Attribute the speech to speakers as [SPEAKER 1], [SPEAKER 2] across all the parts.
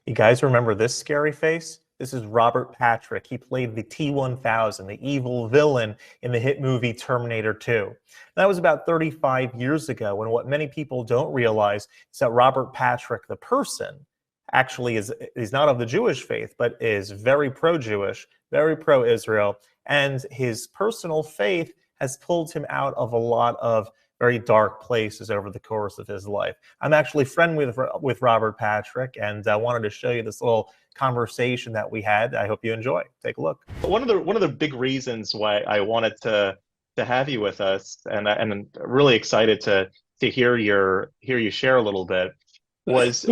[SPEAKER 1] You guys remember this scary face? This is Robert Patrick. He played the T-1000, the evil villain in the hit movie Terminator 2. That was about 35 years ago, and what many people don't realize is that Robert Patrick, the person, actually is not of the Jewish faith, but is very pro-Jewish, very pro-Israel, and his personal faith has pulled him out of a lot of very dark places over the course of his life. I'm actually friendly with Robert Patrick, and I wanted to show you this little conversation that we had. I hope you enjoy. Take a look. One of the big reasons why I wanted to have you with us, and I'm really excited to hear you share a little bit, was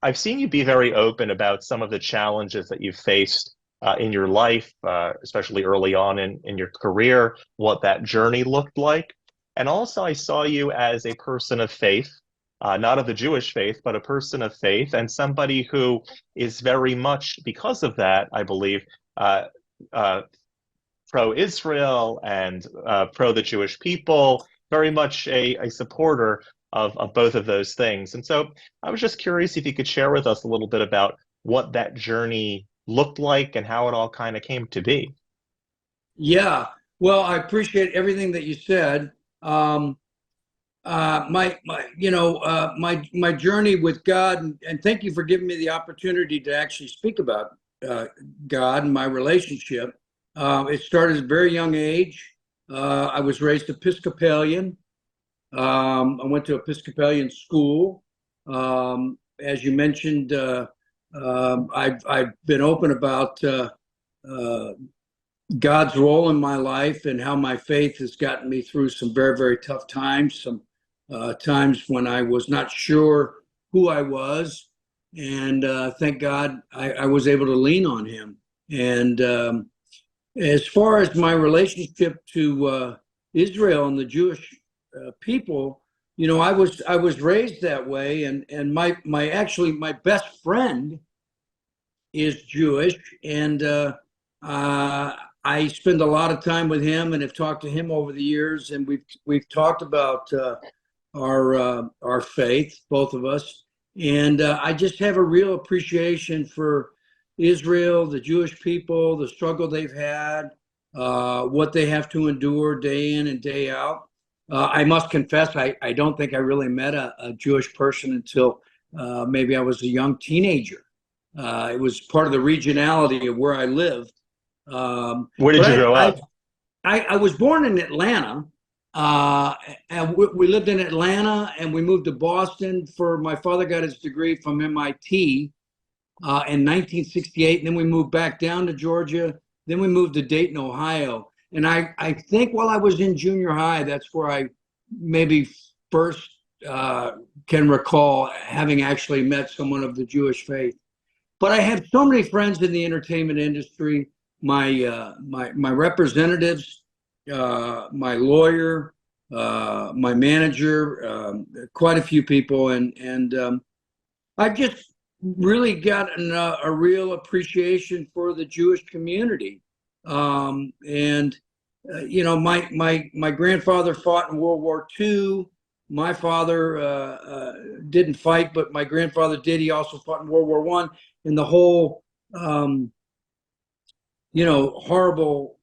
[SPEAKER 1] I've seen you be very open about some of the challenges that you've faced in your life, especially early on in your career, what that journey looked like. And also, I saw you as a person of faith, not of the Jewish faith, but a person of faith, and somebody who is very much, because of that, I believe, pro-Israel and pro the Jewish people, very much a supporter of both of those things. And so I was just curious if you could share with us a little bit about what that journey looked like and how it all kind of came to be.
[SPEAKER 2] Yeah, well, I appreciate everything that you said. My journey with God, and thank you for giving me the opportunity to actually speak about God and my relationship. It started at a very young age. I was raised Episcopalian. I went to Episcopalian school. As you mentioned, I've been open about God's role in my life and how my faith has gotten me through some very, very tough times, some times when I was not sure who I was. And thank God I was able to lean on him. And as far as my relationship to Israel and the Jewish people, you know, I was raised that way. And my best friend is Jewish. And I spend a lot of time with him and have talked to him over the years, and we've talked about our faith, both of us, and I just have a real appreciation for Israel, the Jewish people, the struggle they've had, what they have to endure day in and day out. I must confess, I don't think I really met a Jewish person until maybe I was a young teenager. It was part of the regionality of where I lived.
[SPEAKER 1] Where did you grow up?
[SPEAKER 2] I was born in Atlanta, and we lived in Atlanta, and we moved to Boston for my father got his degree from MIT in 1968, and then we moved back down to Georgia. Then we moved to Dayton, Ohio, and I think while I was in junior high, that's where I maybe first can recall having actually met someone of the Jewish faith. But I have so many friends in the entertainment industry. My representatives, my lawyer, my manager, quite a few people, and I've just really gotten a real appreciation for the Jewish community. My grandfather fought in World War II. My father didn't fight, but my grandfather did. He also fought in World War I, and the whole horrible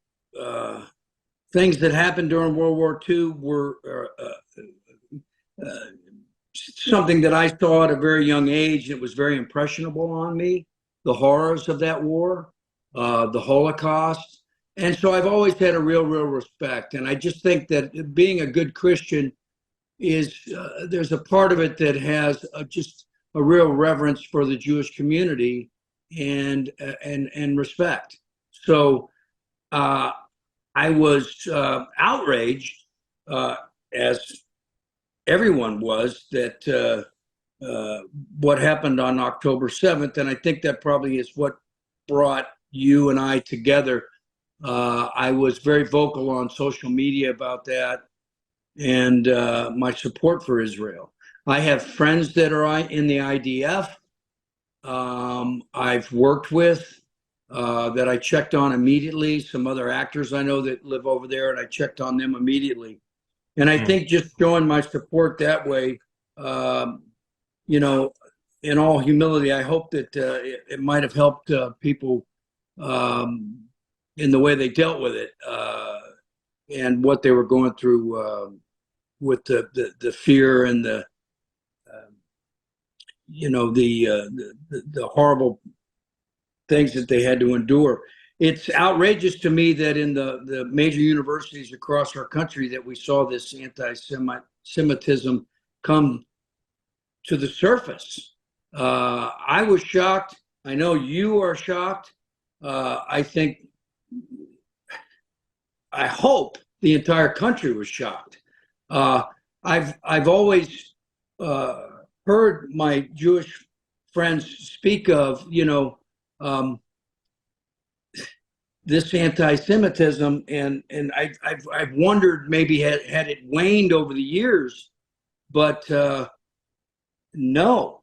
[SPEAKER 2] things that happened during World War II were something that I saw at a very young age. It was very impressionable on me, the horrors of that war, the Holocaust. And so I've always had a real respect. And I just think that being a good Christian is, there's a part of it that has just a real reverence for the Jewish community and respect. So I was outraged, as everyone was, that what happened on October 7th. And I think that probably is what brought you and I together. I was very vocal on social media about that and my support for Israel. I have friends that are in the IDF. I've worked with that I checked on immediately. Some other actors I know that live over there, and I checked on them immediately. And I think just showing my support that way, in all humility, I hope that it might have helped people in the way they dealt with it and what they were going through with the fear and the the horrible things that they had to endure. It's outrageous to me that in the major universities across our country that we saw this anti-Semitism come to the surface. I was shocked. I know you are shocked. I hope the entire country was shocked. I've always heard my Jewish friends speak of, this anti-Semitism, and I've wondered maybe had it waned over the years, but no,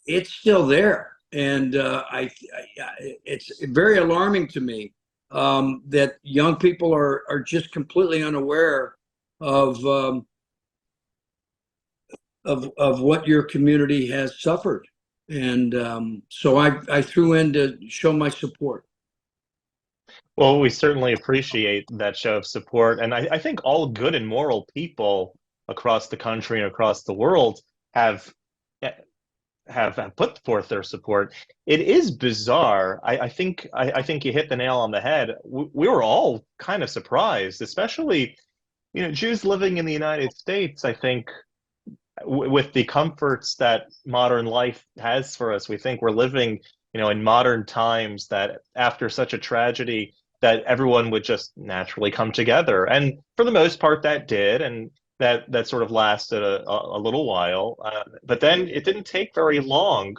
[SPEAKER 2] it's still there, and it's very alarming to me that young people are just completely unaware of what your community has suffered, and so I threw in to show my support.
[SPEAKER 1] Well, we certainly appreciate that show of support. And I think all good and moral people across the country and across the world have have put forth their support. It is bizarre. I think you hit the nail on the head. We were all kind of surprised, especially, Jews living in the United States. I think with the comforts that modern life has for us, we think we're living, in modern times, that after such a tragedy, that everyone would just naturally come together. And for the most part, that did. And that sort of lasted a little while. But then it didn't take very long.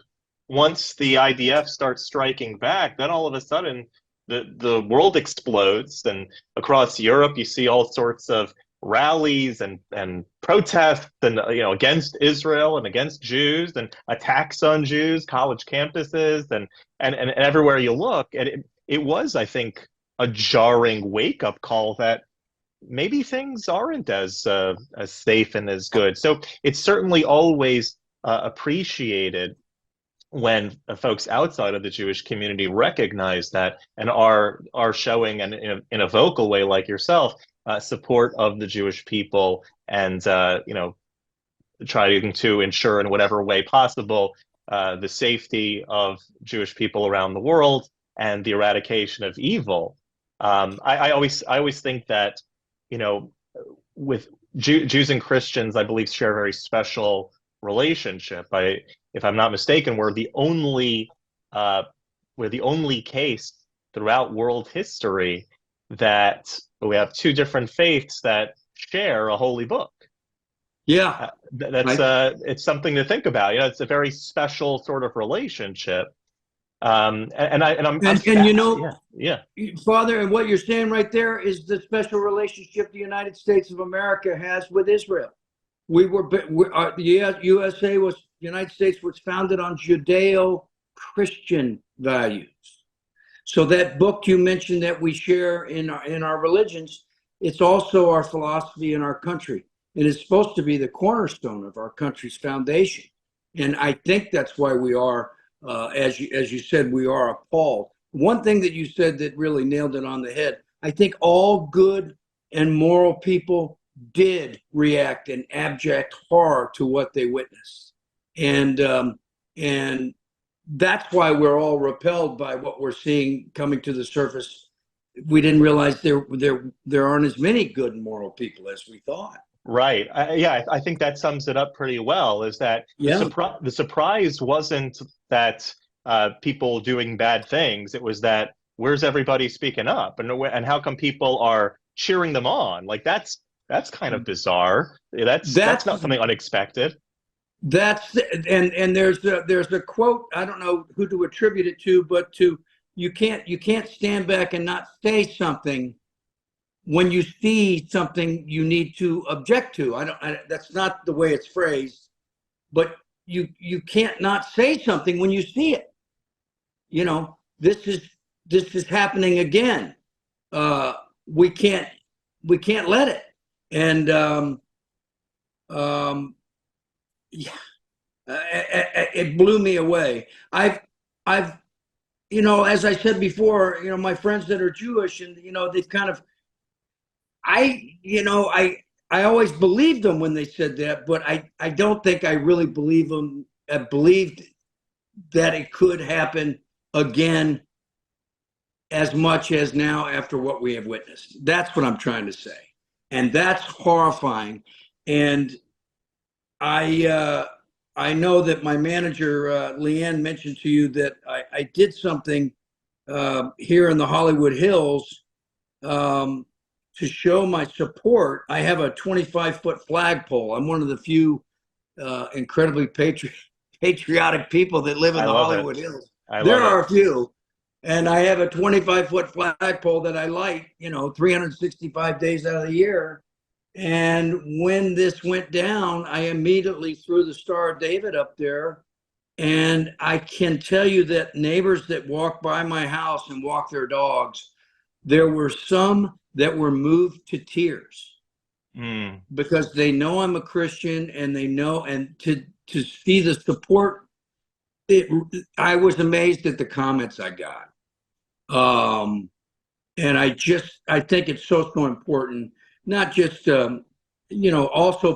[SPEAKER 1] Once the IDF starts striking back, then all of a sudden the world explodes. And across Europe, you see all sorts of rallies and protests and against Israel and against Jews and attacks on Jews, college campuses, and everywhere you look. And it was, I think, a jarring wake-up call that maybe things aren't as safe and as good. So it's certainly always appreciated when folks outside of the Jewish community recognize that and are showing, and in a vocal way like yourself, support of the Jewish people, and trying to ensure in whatever way possible the safety of Jewish people around the world and the eradication of evil. I always think that, with Jews and Christians, I believe, share a very special relationship. If I'm not mistaken, we're the only case throughout world history that we have two different faiths that share a holy book.
[SPEAKER 2] Yeah,
[SPEAKER 1] it's something to think about. It's a very special sort of relationship. I'm yeah.
[SPEAKER 2] Father, and what you're saying right there is the special relationship the United States of America has with Israel. The United States was founded on Judeo-Christian values. So that book you mentioned that we share in our religions, it's also our philosophy in our country. It is supposed to be the cornerstone of our country's foundation. And I think that's why we are, as you said, we are appalled. One thing that you said that really nailed it on the head, I think all good and moral people did react in abject horror to what they witnessed. And that's why we're all repelled by what we're seeing coming to the surface. We didn't realize there aren't as many good and moral people as we thought.
[SPEAKER 1] Right. I think that sums it up pretty well, is that the surprise wasn't that people doing bad things. It was that, where's everybody speaking up? And how come people are cheering them on? Like, that's kind of bizarre. That's not something unexpected.
[SPEAKER 2] And there's a quote, I don't know who to attribute it to, but you can't stand back and not say something when you see something you need to object to. That's not the way it's phrased, but you can't not say something when you see it. This is happening again. We can't let it. And It blew me away. I've, as I said before, my friends that are Jewish, and they've kind of, I always believed them when they said that, but I don't think I really believe them. I believed that it could happen again as much as now after what we have witnessed. That's what I'm trying to say, and that's horrifying. And I know that my manager Leanne mentioned to you that I did something here in the Hollywood Hills to show my support. I have a 25-foot flagpole. I'm one of the few incredibly patriotic people that live in
[SPEAKER 1] I
[SPEAKER 2] the
[SPEAKER 1] love
[SPEAKER 2] Hollywood
[SPEAKER 1] it.
[SPEAKER 2] Hills.
[SPEAKER 1] I
[SPEAKER 2] There
[SPEAKER 1] love it.
[SPEAKER 2] are a few. And I have a 25-foot flagpole that I light, 365 days out of the year. And when this went down, I immediately threw the Star of David up there. And I can tell you that neighbors that walk by my house and walk their dogs, there were some that were moved to tears because they know I'm a Christian, and they know, and to see the support, I was amazed at the comments I got. And I think it's so important, not just, also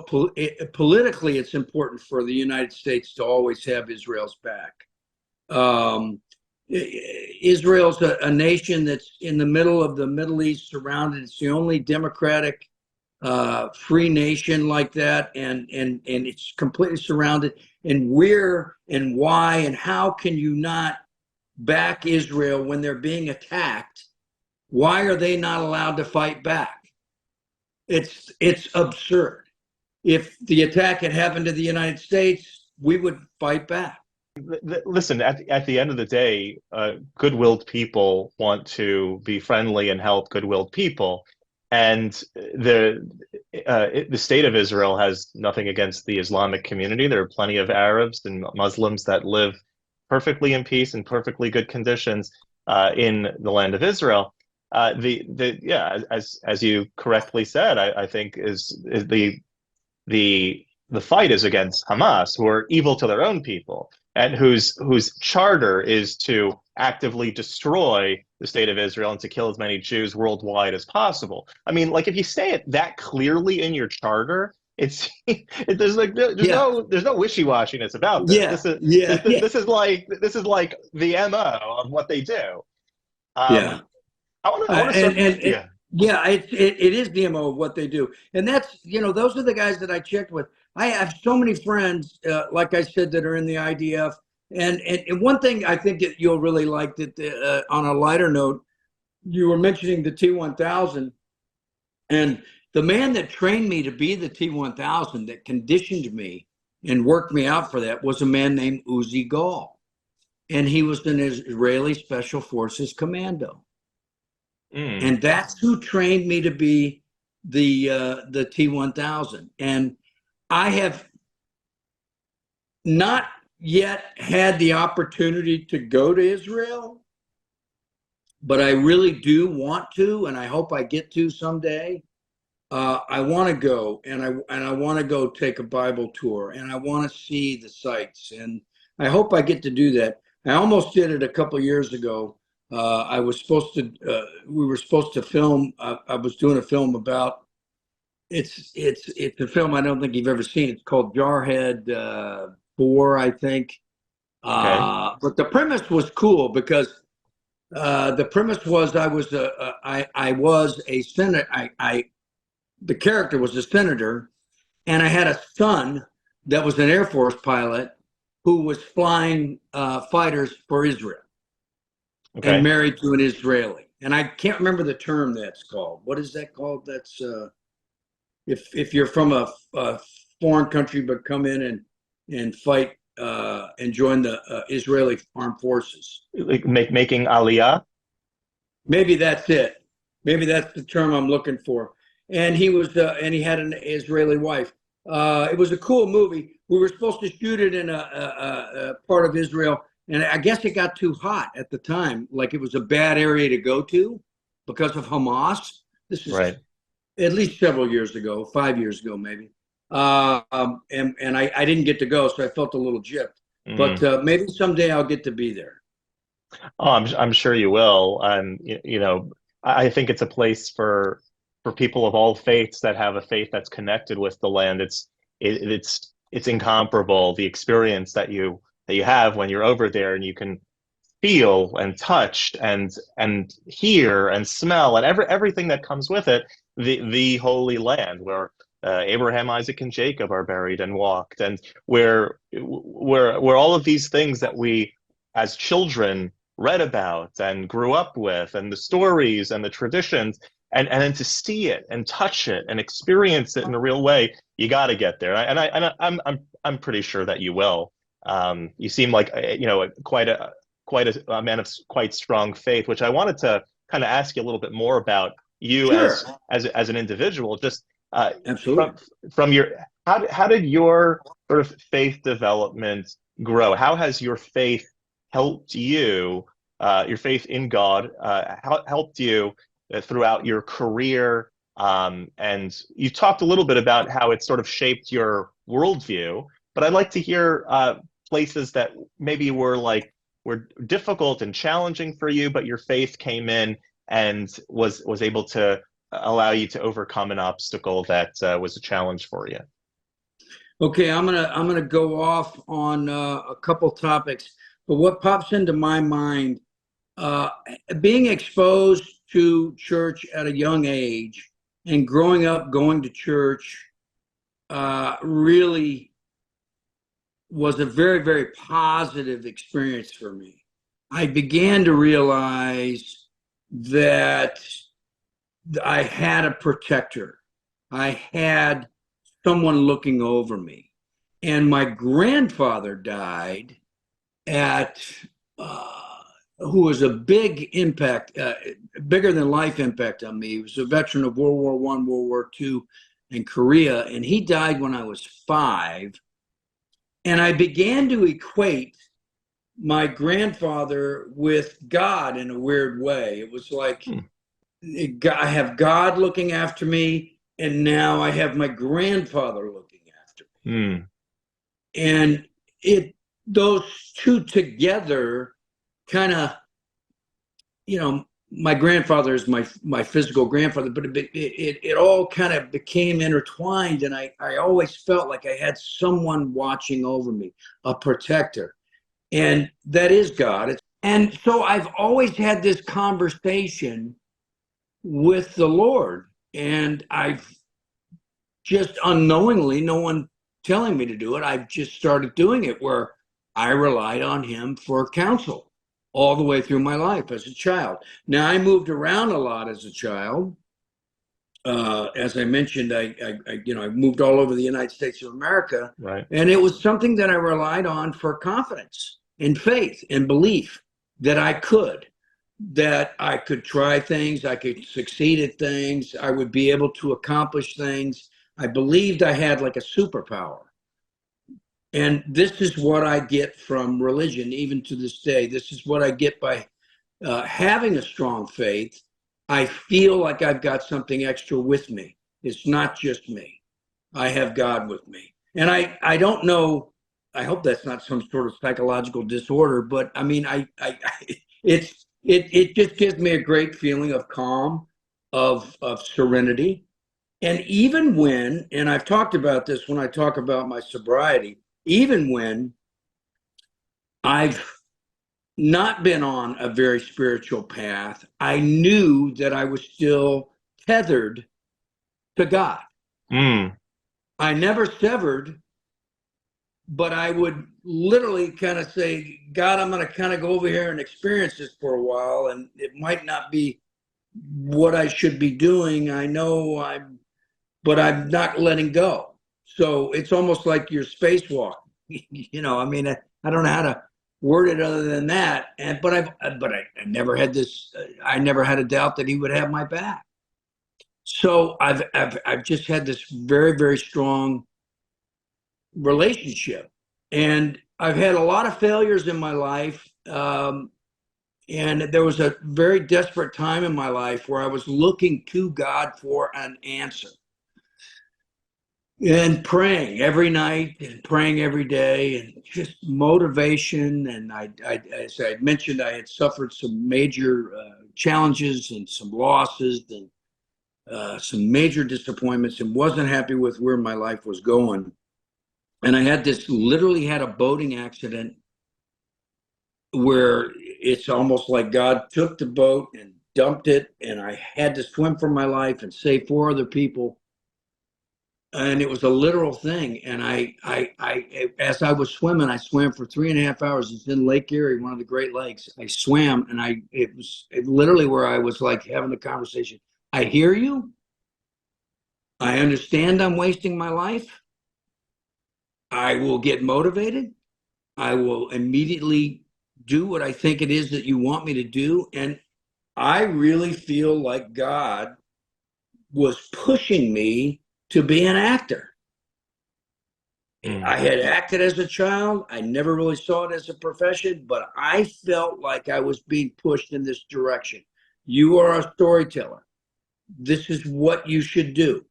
[SPEAKER 2] politically, it's important for the United States to always have Israel's back. Israel's a nation that's in the middle of the Middle East, surrounded. It's the only democratic, free nation like that, and it's completely surrounded. And why and how can you not back Israel when they're being attacked? Why are they not allowed to fight back? It's absurd. If the attack had happened to the United States, we would fight back.
[SPEAKER 1] Listen, at the end of the day, good-willed people want to be friendly and help good-willed people. And the state of Israel has nothing against the Islamic community. There are plenty of Arabs and Muslims that live perfectly in peace and perfectly good conditions in the land of Israel. As you correctly said, I think is the fight is against Hamas, who are evil to their own people, and whose charter is to actively destroy the state of Israel and to kill as many Jews worldwide as possible. I mean, like, if you say it that clearly in your charter, there's no wishy-washiness about this.
[SPEAKER 2] Yeah, yeah, yeah,
[SPEAKER 1] This is like the MO of what they do.
[SPEAKER 2] yeah.
[SPEAKER 1] I want to circle. Yeah.
[SPEAKER 2] Yeah, it is the MO of what they do, and that's those are the guys that I checked with. I have so many friends, like I said, that are in the IDF, and one thing I think that you'll really like, that on a lighter note, you were mentioning the T-1000, and the man that trained me to be the T-1000, that conditioned me and worked me out for that, was a man named Uzi Gal, and he was an Israeli Special Forces commando. And that's who trained me to be the T-1000. And I have not yet had the opportunity to go to Israel, but I really do want to, and I hope I get to someday. I want to go, and I want to go take a Bible tour, and I want to see the sights, and I hope I get to do that. I almost did it a couple of years ago. We were supposed to film. I was doing a film about. It's a film I don't think you've ever seen. It's called Jarhead 4, I think.
[SPEAKER 1] Okay.
[SPEAKER 2] But the premise was cool because the premise was I was a senator. The character was a senator, and I had a son that was an Air Force pilot who was flying fighters for Israel.
[SPEAKER 1] Okay.
[SPEAKER 2] And married to an Israeli. And I can't remember the term that's called. What is that called? That's if you're from a foreign country but come in and fight and join the Israeli armed forces.
[SPEAKER 1] Like making Aliyah?
[SPEAKER 2] Maybe that's it. Maybe that's the term I'm looking for. And he had an Israeli wife. It was a cool movie. We were supposed to shoot it in a part of Israel. And I guess it got too hot at the time. Like, it was a bad area to go to because of Hamas. This is
[SPEAKER 1] Right.
[SPEAKER 2] at least several years ago, 5 years ago, maybe. and I didn't get to go, so I felt a little gypped. But
[SPEAKER 1] Mm.
[SPEAKER 2] maybe someday I'll get to be there.
[SPEAKER 1] Oh, I'm sure you will. I think it's a place for people of all faiths that have a faith that's connected with the land. It's incomparable, the experience that you have when you're over there, and you can feel and touch and hear and smell and everything that comes with it, the Holy Land where Abraham, Isaac, and Jacob are buried and walked, and where all of these things that we as children read about and grew up with, and the stories and the traditions, and then to see it and touch it and experience it in a real way, you got to get there. I'm pretty sure that you will. You seem like quite a man of quite strong faith, which I wanted to kind of ask you a little bit more about you
[SPEAKER 2] Sure,
[SPEAKER 1] as an individual. Just uh,
[SPEAKER 2] absolutely.
[SPEAKER 1] from from your how did your sort of faith development grow? How has your faith helped you? Your faith in God helped you throughout your career, and you talked a little bit about how it sort of shaped your worldview. But I'd like to hear places that maybe were difficult and challenging for you, but your faith came in and was able to allow you to overcome an obstacle that was a challenge for you.
[SPEAKER 2] Okay, I'm gonna go off on a couple topics, but what pops into my mind, uh, being exposed to church at a young age and growing up going to church, really was a very, very positive experience for me. I began to realize that I had a protector. I had someone looking over me. And my grandfather died at, who was a big impact, bigger than life impact on me. He was a veteran of World War I, World War II, and Korea. And he died when I was 5. And I began to equate my grandfather with God in a weird way. It was like
[SPEAKER 1] Hmm.
[SPEAKER 2] I have God looking after me, and now I have my grandfather looking after me.
[SPEAKER 1] Hmm.
[SPEAKER 2] And it those two together kind of, my grandfather is my physical grandfather, but it all kind of became intertwined, and I always felt like I had someone watching over me, a protector, and that is God. And so I've always had this conversation with the Lord, and I've just unknowingly, no one telling me to do it, I've just started doing it where I relied on him for counsel all the way through my life as a child. Now, I moved around a lot as a child. As I mentioned, I moved all over the United States of America,
[SPEAKER 1] Right.
[SPEAKER 2] and it was something that I relied on for confidence and faith and belief that I could try things, I could succeed at things, I would be able to accomplish things. I believed I had like a superpower. And this is what I get from religion, even to this day. This is what I get by having a strong faith. I feel like I've got something extra with me. It's not just me. I have God with me. And I don't know, I hope that's not some sort of psychological disorder, but I mean, it just gives me a great feeling of calm, of serenity. And even when, and I've talked about this when I talk about my sobriety, even when I've not been on a very spiritual path, I knew that I was still tethered to God.
[SPEAKER 1] Hmm.
[SPEAKER 2] I never severed, but I would literally kind of say, God, I'm going to kind of go over here and experience this for a while. And it might not be what I should be doing. I know but I'm not letting go. So it's almost like you're spacewalking. I mean, I don't know how to word it other than that. I never had this. I never had a doubt that he would have my back. So I've just had this very, very strong relationship, and I've had a lot of failures in my life. And there was a very desperate time in my life where I was looking to God for an answer. and praying every night and praying every day and just motivation. And as I mentioned, I had suffered some major challenges and some losses and some major disappointments and wasn't happy with where my life was going. And I literally had a boating accident where it's almost like God took the boat and dumped it, and I had to swim for my life and save 4 other people. And it was a literal thing. And as I was swimming, I swam for 3.5 hours. It's in Lake Erie, one of the Great Lakes. I swam, and it was literally where I was like having a conversation. I hear you. I understand I'm wasting my life. I will get motivated. I will immediately do what I think it is that you want me to do. And I really feel like God was pushing me to be an actor. I had acted as a child. I never really saw it as a profession, but I felt like I was being pushed in this direction. You are a storyteller. This is what you should do.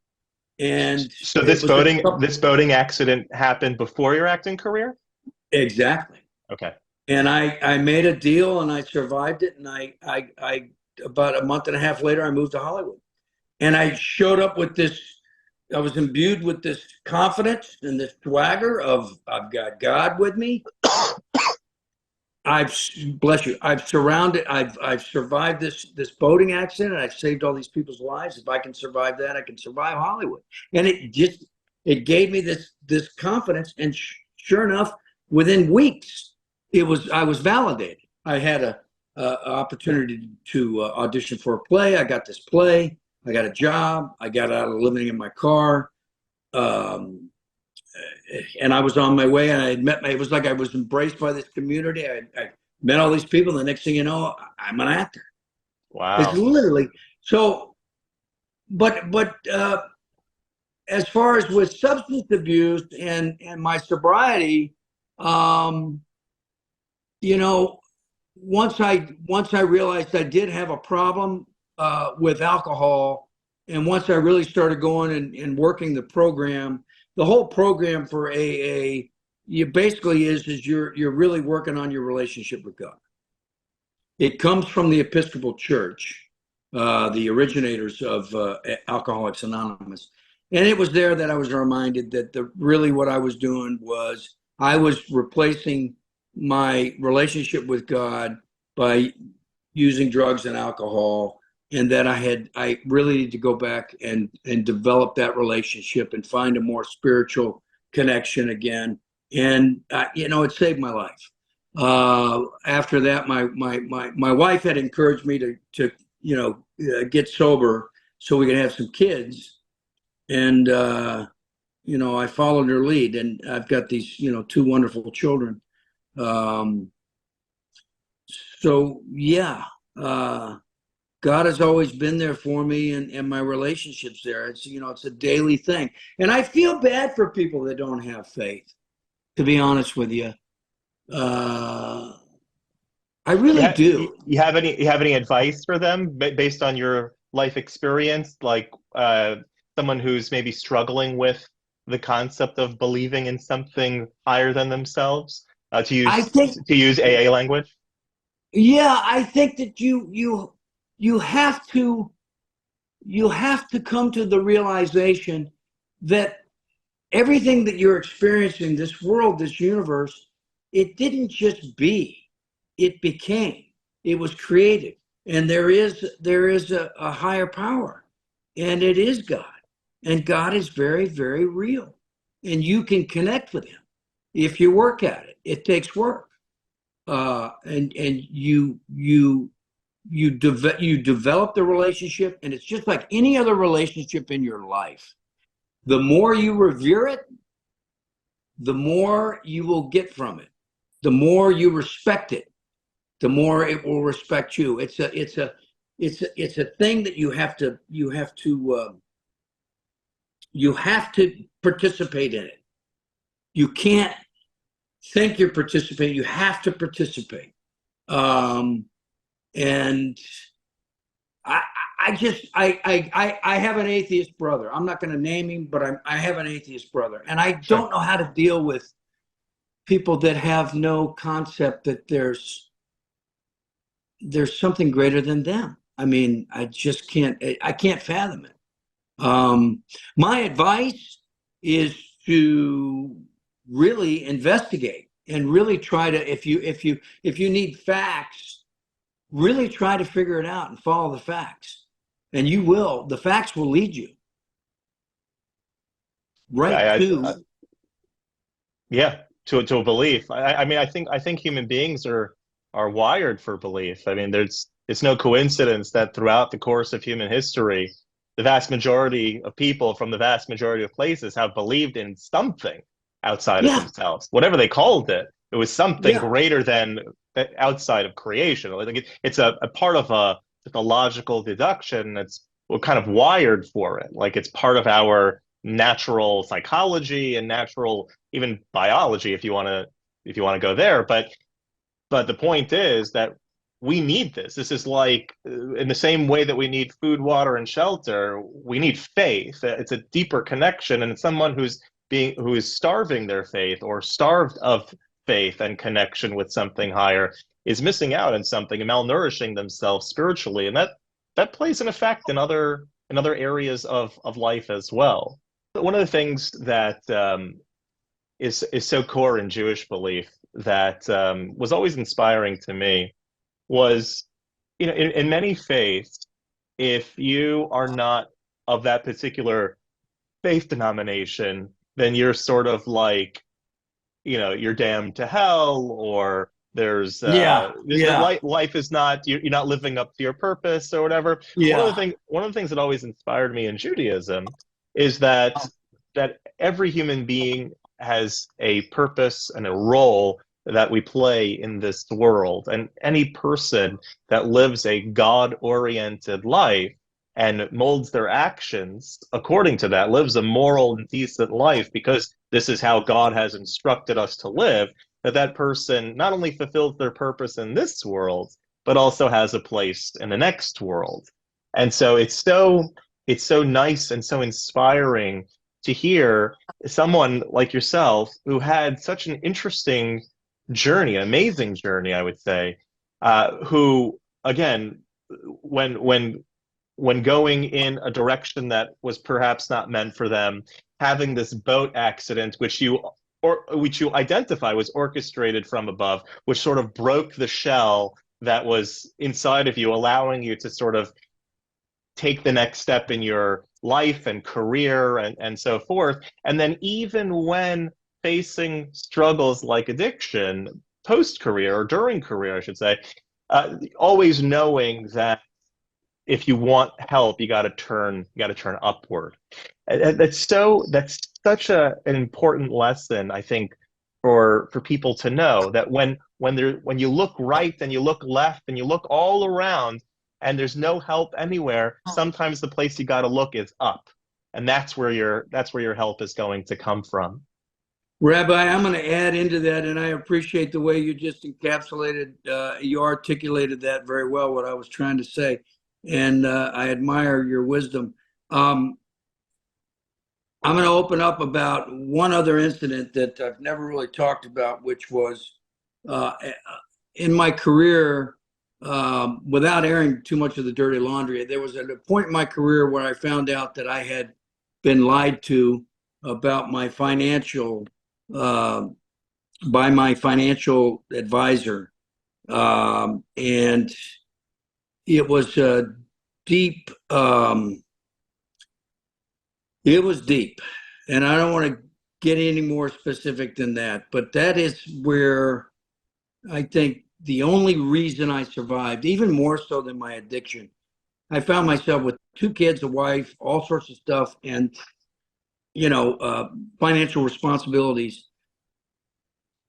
[SPEAKER 2] And
[SPEAKER 1] So this boating accident happened before your acting career?
[SPEAKER 2] Exactly.
[SPEAKER 1] Okay.
[SPEAKER 2] And I made a deal and I survived it. And I about a month and a half later, I moved to Hollywood. And I showed up with this, I was imbued with this confidence and this swagger of I've got God with me. Bless you. I've survived this boating accident. I've saved all these people's lives. If I can survive that, I can survive Hollywood. And it gave me this confidence. And sure enough, within weeks, I was validated. I had a opportunity to audition for a play. I got this play. I got a job. I got out of living in my car. And I was on my way, and it was like I was embraced by this community. I met all these people. And the next thing you know, I'm an actor.
[SPEAKER 1] Wow.
[SPEAKER 2] It's literally so. But as far as with substance abuse and my sobriety, you know, once I realized I did have a problem with alcohol, and once I really started going and working the whole program for AA, you basically is you're really working on your relationship with God. It comes from the Episcopal Church, the originators of Alcoholics Anonymous, and it was there that I was reminded that really what I was doing was I was replacing my relationship with God by using drugs and alcohol, and that I really need to go back and develop that relationship and find a more spiritual connection again. And it saved my life. After that, my wife had encouraged me to get sober so we could have some kids, and I followed her lead, and I've got these 2 wonderful children. So yeah, God has always been there for me, and my relationships there. It's a daily thing, and I feel bad for people that don't have faith. To be honest with you, I really do.
[SPEAKER 1] You have any advice for them based on your life experience, like someone who's maybe struggling with the concept of believing in something higher than themselves, to use AA language?
[SPEAKER 2] Yeah, I think that you have to come to the realization that everything that you're experiencing, this world, this universe, it didn't just be, it became. It was created, and there is a higher power, and it is God, and God is very, very real, and you can connect with him if you work at it. It takes work. And you develop the relationship, and it's just like any other relationship in your life. The more you revere it, the more you will get from it. The more you respect it, the more it will respect you. It's a thing that you have to participate in it. You can't think you're participating. You have to participate. And I, I have an atheist brother. I'm not going to name him, but I have an atheist brother, and I
[SPEAKER 1] Sure.
[SPEAKER 2] don't know how to deal with people that have no concept that there's something greater than them. I mean, I just can't. I can't fathom it. My advice is to really investigate and really try to, if you need facts, really try to figure it out and follow the facts. And you will. The facts will lead you right
[SPEAKER 1] Yeah,
[SPEAKER 2] to.
[SPEAKER 1] yeah, to a belief. I mean, I think human beings are wired for belief. I mean, it's no coincidence that throughout the course of human history, the vast majority of people from the vast majority of places have believed in something outside of
[SPEAKER 2] Yeah,
[SPEAKER 1] themselves, whatever they called it. It was something
[SPEAKER 2] yeah,
[SPEAKER 1] greater than outside of creation. I think it's a part of a logical deduction. We're kind of wired for it. Like it's part of our natural psychology and natural even biology if you want to go there. But the point is that we need this. This is like in the same way that we need food, water, and shelter, we need faith. It's a deeper connection, and it's someone who is starving their faith or starved of faith and connection with something higher is missing out on something and malnourishing themselves spiritually. And that plays an effect in other areas of life as well. One of the things that is so core in Jewish belief that was always inspiring to me was, in many faiths, if you are not of that particular faith denomination, then you're sort of like, you're damned to hell, or
[SPEAKER 2] yeah, yeah,
[SPEAKER 1] life is not, you're not living up to your purpose or whatever.
[SPEAKER 2] yeah.
[SPEAKER 1] One of the things that always inspired me in Judaism is that every human being has a purpose and a role that we play in this world, and any person that lives a God-oriented life and molds their actions according to that, lives a moral and decent life because this is how God has instructed us to live, that person not only fulfills their purpose in this world, but also has a place in the next world. And so it's so nice and so inspiring to hear someone like yourself who had such an interesting journey, an amazing journey, I would say, who again, when when going in a direction that was perhaps not meant for them, having this boat accident, which you identify was orchestrated from above, which sort of broke the shell that was inside of you, allowing you to sort of take the next step in your life and career and so forth. And then even when facing struggles like addiction, post career or during career, I should say, always knowing that if you want help, you got to turn upward. And that's such an important lesson, I think, for people to know that when you look right and you look left and you look all around and there's no help anywhere, sometimes the place you got to look is up, and that's where your help is going to come from.
[SPEAKER 2] Rabbi, I'm going to add into that, and I appreciate the way you just encapsulated, you articulated that very well, what I was trying to say. And I admire your wisdom. Um, I'm going to open up about one other incident that I've never really talked about, which was uh, in my career, without airing too much of the dirty laundry. There was a point in my career where I found out that I had been lied to about my financial, uh, by my financial advisor. And it was deep. It was deep. And I don't want to get any more specific than that, but that is where I think the only reason I survived, even more so than my addiction, I found myself with two kids, a wife, all sorts of stuff, and financial responsibilities,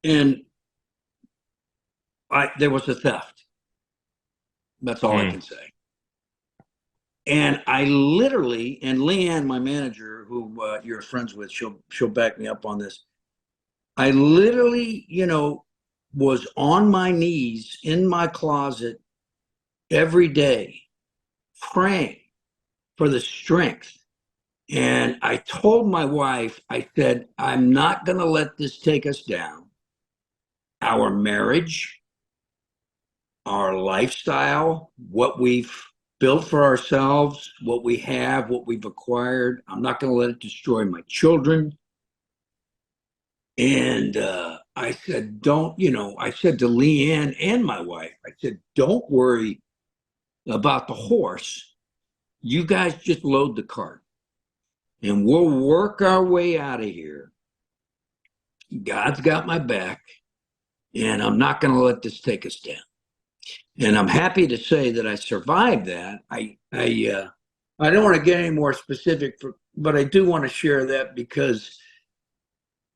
[SPEAKER 2] and there was a theft. That's all I
[SPEAKER 1] Mm,
[SPEAKER 2] can say. And I literally, and Leanne, my manager, who you're friends with, she'll back me up on this. I literally, was on my knees in my closet every day praying for the strength. And I told my wife, I said, I'm not going to let this take us down. Our marriage, our lifestyle, what we've built for ourselves, what we have, what we've acquired. I'm not going to let it destroy my children. And I said, I said to Leanne and my wife, I said, don't worry about the horse. You guys just load the cart and we'll work our way out of here. God's got my back, and I'm not going to let this take us down. And I'm happy to say that I survived that. I don't want to get any more specific, but I do want to share that because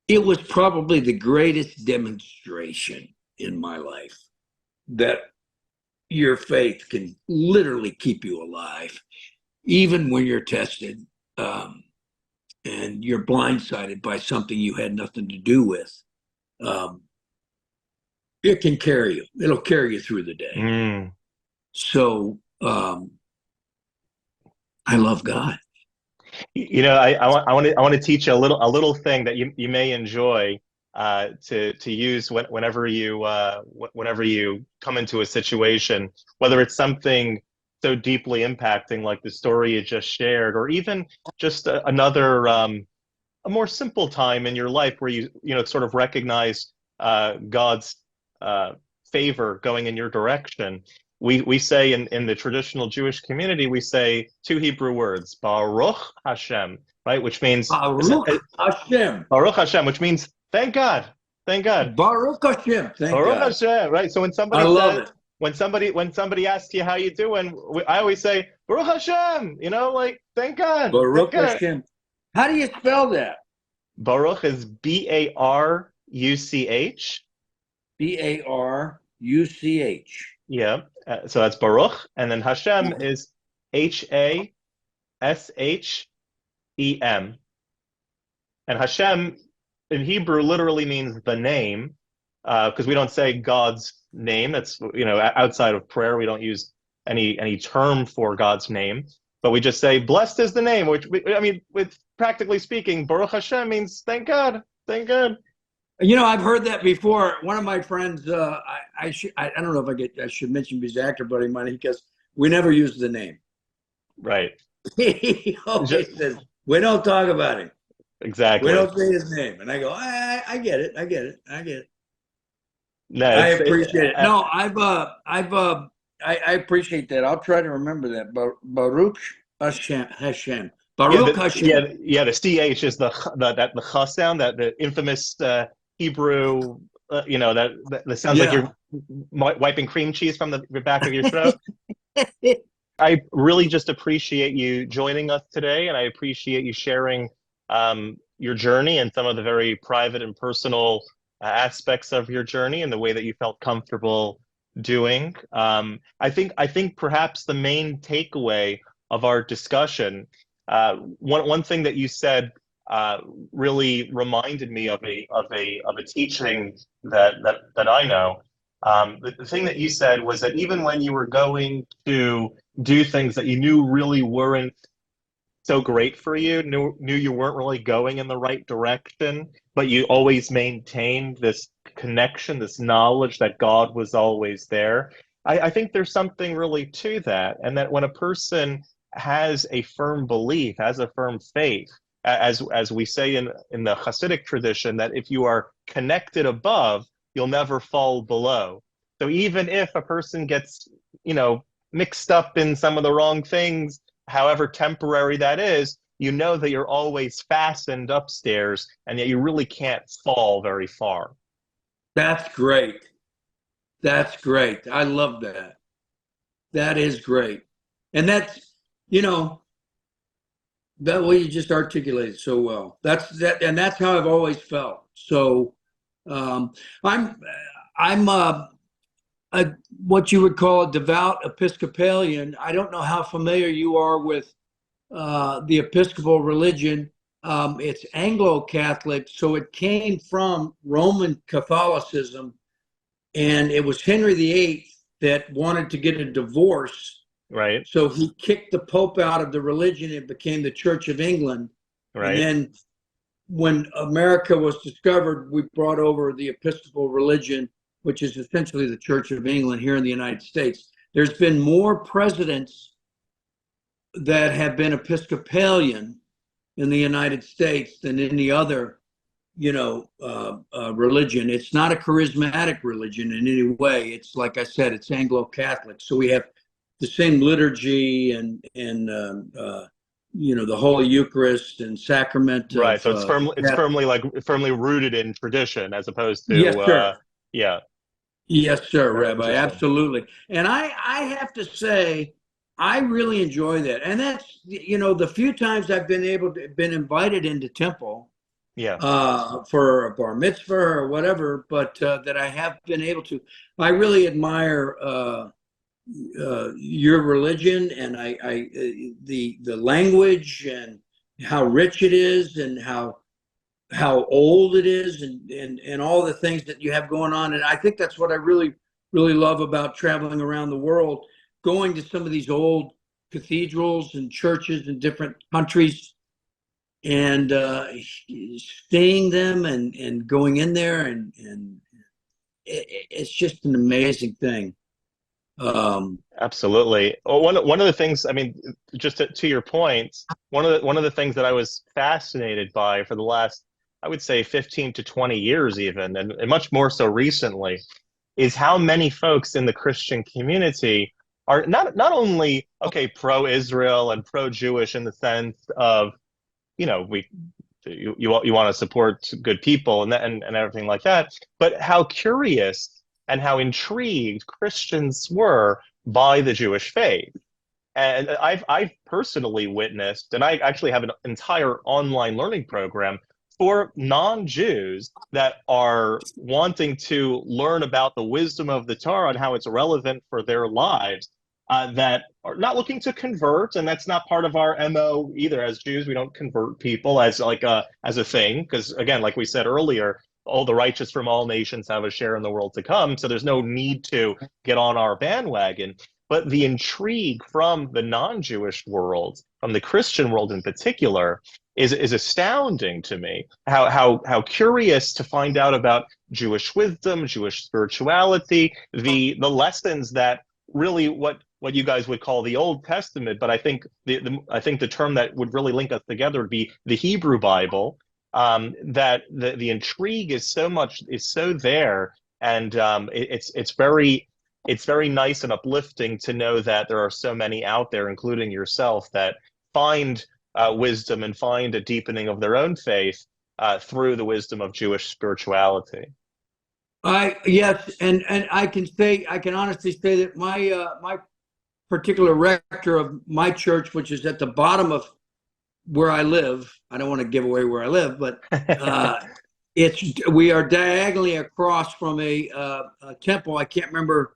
[SPEAKER 2] it was probably the greatest demonstration in my life that your faith can literally keep you alive, even when you're tested and you're blindsided by something you had nothing to do with. It can carry you. It'll carry you through the day. So I love God.
[SPEAKER 1] I want to teach you a little thing that you may enjoy to use whenever you come into a situation, whether it's something so deeply impacting like the story you just shared, or even just another a more simple time in your life where you sort of recognize God's favor going in your direction. We say in the traditional Jewish community, we say two Hebrew words, Baruch Hashem, right? Which means
[SPEAKER 2] Baruch Hashem.
[SPEAKER 1] Baruch Hashem, which means thank God. Thank God.
[SPEAKER 2] Baruch Hashem. Thank
[SPEAKER 1] Baruch
[SPEAKER 2] God.
[SPEAKER 1] Hashem, right? So when somebody
[SPEAKER 2] I love it.
[SPEAKER 1] when somebody asks you how you doing, I always say Baruch Hashem, like thank God.
[SPEAKER 2] Baruch
[SPEAKER 1] thank
[SPEAKER 2] Hashem. God. How do you spell that?
[SPEAKER 1] Baruch is Baruch.
[SPEAKER 2] Baruch.
[SPEAKER 1] Yeah. So that's Baruch, and then Hashem is Hashem, and Hashem in Hebrew literally means the name, because we don't say God's name. That's outside of prayer, we don't use any term for God's name, but we just say blessed is the name, which with practically speaking, Baruch Hashem means thank God, thank God.
[SPEAKER 2] I've heard that before. One of my friends, I don't know if I should mention his actor buddy of mine, because we never use the name.
[SPEAKER 1] Right.
[SPEAKER 2] He always says, we don't talk about him.
[SPEAKER 1] Exactly.
[SPEAKER 2] We don't say his name. And I go, I get it.
[SPEAKER 1] No,
[SPEAKER 2] I appreciate it. No, I appreciate that. I'll try to remember that. Baruch Hashem. Baruch Hashem.
[SPEAKER 1] Yeah, the CH is the ch sound, that the infamous Hebrew, that sounds like you're wiping cream cheese from the back of your throat. I really just appreciate you joining us today, and I appreciate you sharing your journey and some of the very private and personal aspects of your journey and the way that you felt comfortable doing. I think perhaps the main takeaway of our discussion, one thing that you said really reminded me of a teaching that I know. The thing that you said was that even when you were going to do things that you knew really weren't so great for you, knew you weren't really going in the right direction, but you always maintained this connection, this knowledge that God was always there. I think there's something really to that, and that when a person has a firm belief, has a firm faith, as we say in the Hasidic tradition, that if you are connected above, you'll never fall below. So even if a person gets, mixed up in some of the wrong things, however temporary that is, you know that you're always fastened upstairs and that you really can't fall very far.
[SPEAKER 2] That's great. That's great. I love that. That is great. And that's, that way you just articulated so well. That's how I've always felt. So I'm what you would call a devout Episcopalian. I don't know how familiar you are with the Episcopal religion. It's Anglo-Catholic, so it came from Roman Catholicism, and it was Henry VIII that wanted to get a divorce
[SPEAKER 1] Right.
[SPEAKER 2] So he kicked the Pope out of the religion. It became the Church of England. And
[SPEAKER 1] Right.
[SPEAKER 2] then when America was discovered, we brought over the Episcopal religion, which is essentially the Church of England here in the United States. There's been more presidents that have been Episcopalian in the United States than any other, religion. It's not a charismatic religion in any way. It's like I said, it's Anglo-Catholic. So we have the same liturgy and the Holy Eucharist and sacrament
[SPEAKER 1] Right.
[SPEAKER 2] of.
[SPEAKER 1] So it's firmly rooted in tradition as opposed
[SPEAKER 2] Yes,
[SPEAKER 1] to
[SPEAKER 2] sir.
[SPEAKER 1] yeah.
[SPEAKER 2] Yes, sir,
[SPEAKER 1] Very
[SPEAKER 2] Rabbi.
[SPEAKER 1] interesting.
[SPEAKER 2] Absolutely. And I have to say, I really enjoy that. And that's, the few times I've been invited into temple
[SPEAKER 1] Yeah.
[SPEAKER 2] for a bar mitzvah or whatever, but that I have been able to. I really admire your religion, and the language and how rich it is, and how old it is, and all the things that you have going on. And I think that's what I really really love about traveling around the world, going to some of these old cathedrals and churches in different countries, and seeing them and going in there, and it's just an amazing thing.
[SPEAKER 1] Absolutely. Well, one of the things, I mean, just to your point, one of the things that I was fascinated by for the last, I would say, 15 to 20 years even, and much more so recently, is how many folks in the Christian community are not only okay pro-Israel and pro-Jewish in the sense of, you want to support good people and everything like that, but how curious and how intrigued Christians were by the Jewish faith. And I've personally witnessed, and I actually have an entire online learning program for non-Jews that are wanting to learn about the wisdom of the Torah and how it's relevant for their lives, that are not looking to convert, and that's not part of our MO either. As Jews, we don't convert people as a thing, because again, like we said earlier, all the righteous from all nations have a share in the world to come, so there's no need to get on our bandwagon. But the intrigue from the non-Jewish world, from the Christian world in particular, is astounding to me. How curious to find out about Jewish wisdom, Jewish spirituality, the lessons that really what you guys would call the Old Testament, but I think the term that would really link us together would be the Hebrew Bible. That the intrigue is so there, and it's very nice and uplifting to know that there are so many out there, including yourself, that find wisdom and find a deepening of their own faith through the wisdom of Jewish spirituality.
[SPEAKER 2] Yes, and I can honestly say that my particular rector of my church, which is at the bottom of where I live. I don't want to give away where I live, but we are diagonally across from a temple. I can't remember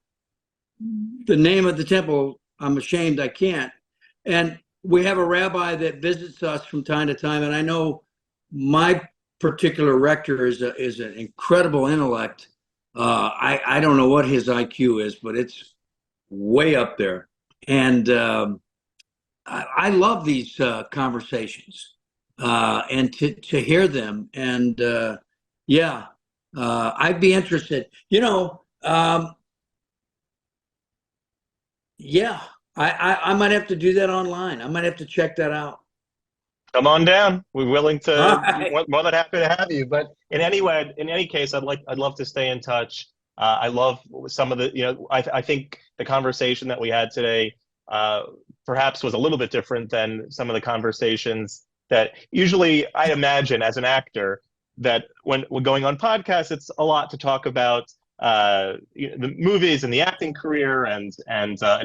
[SPEAKER 2] the name of the temple. I'm ashamed I can't. And we have a rabbi that visits us from time to time, and I know my particular rector is an incredible intellect. I don't know what his IQ is, but it's way up there. And I love these conversations and to hear them. And I'd be interested. I might have to do that online. I might have to check that out.
[SPEAKER 1] Come on down. We're willing
[SPEAKER 2] All
[SPEAKER 1] to,
[SPEAKER 2] right.
[SPEAKER 1] more than happy to have you. But in any case, I'd love to stay in touch. I love some of I think the conversation that we had today perhaps was a little bit different than some of the conversations that usually I imagine as an actor, that when we're going on podcasts, it's a lot to talk about the movies and the acting career and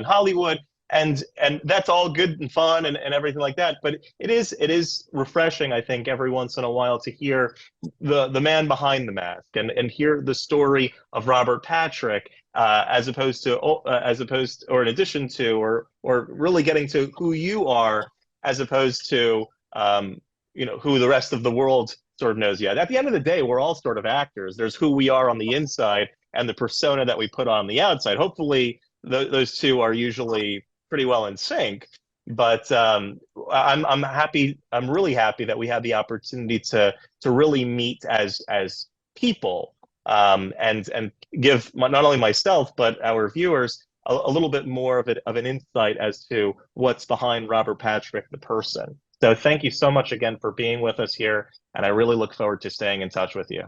[SPEAKER 1] Hollywood. And that's all good and fun and everything like that. But it is refreshing, I think, every once in a while to hear the man behind the mask and hear the story of Robert Patrick, as opposed or in addition to, or really getting to who you are, as opposed to who the rest of the world sort of knows yet. At the end of the day, we're all sort of actors. There's who we are on the inside and the persona that we put on the outside. Hopefully, those two are usually
[SPEAKER 3] pretty well in sync. But I'm happy. I'm really happy that we had the opportunity to really meet as people, and give not only myself but our viewers a little bit more of an insight as to what's behind Robert Patrick, the person. So thank you so much again for being with us here, and I really look forward to staying in touch with you.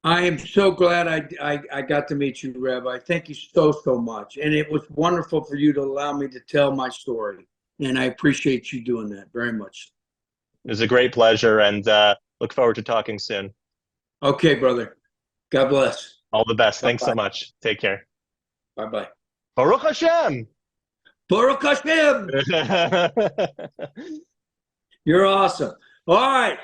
[SPEAKER 2] I am so glad I got to meet you, Rabbi. Thank you so much. And it was wonderful for you to allow me to tell my story. And I appreciate you doing that very much.
[SPEAKER 3] It was a great pleasure, and look forward to talking soon.
[SPEAKER 2] Okay, brother. God bless.
[SPEAKER 3] All the best.
[SPEAKER 2] Bye-bye.
[SPEAKER 3] Thanks so much. Take care.
[SPEAKER 2] Bye-bye.
[SPEAKER 3] Baruch Hashem!
[SPEAKER 2] Baruch Hashem! You're awesome. All right.